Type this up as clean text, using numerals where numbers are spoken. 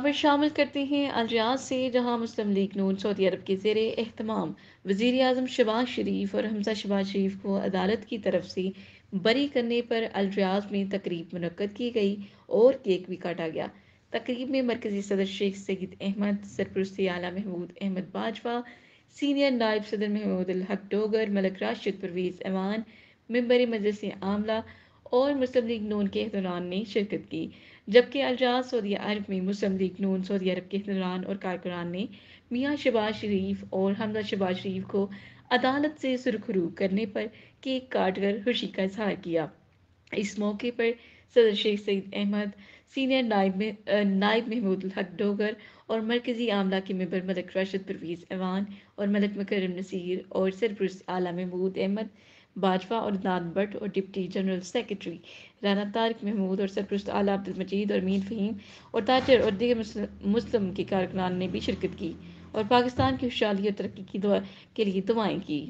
خبر شامل کرتے ہیں الریاض سے، جہاں مسلم لیگ نون سعودی عرب کے زیر اہتمام وزیراعظم شہباز شریف اور حمزہ شہباز شریف کو عدالت کی طرف سے بری کرنے پر الریاض میں تقریب منعقد کی گئی اور کیک بھی کاٹا گیا۔ تقریب میں مرکزی صدر شیخ سید احمد، سرپرست اعلیٰ محمود احمد باجوہ، سینئر نائب صدر محمود الحق ڈوگر، ملک راشد پرویز ایوان، ممبر مجلس عاملہ اور مسلم لیگ نون کے حکمران نے شرکت کی، جبکہ الریاض سعودی عرب میں مسلم لیگ نون سعودی عرب کے حکمران اور کارکنان نے میاں شہباز شریف اور حمزہ شہباز شریف کو عدالت سے سرخرو کرنے پر کیک کاٹ کر خوشی کا اظہار کیا۔ اس موقع پر صدر شیخ سید احمد، سینئر نائب محمود الحق ڈوگر اور مرکزی عاملہ کے ممبر ملک راشد پرویز ایوان اور ملک مکرم نصیر اور سرپرست اعلیٰ محمود احمد باجوہ اور عدنان بٹ اور deputy general secretary Rana Tariq Mahmood اور سرپرست اعلیٰ عبدالمجید اور مین فہیم اور تاجر اور دیگر مسلم کے کارکنان نے بھی شرکت کی اور پاکستان کی خوشحالی اور ترقی کے لیے دعائیں کی۔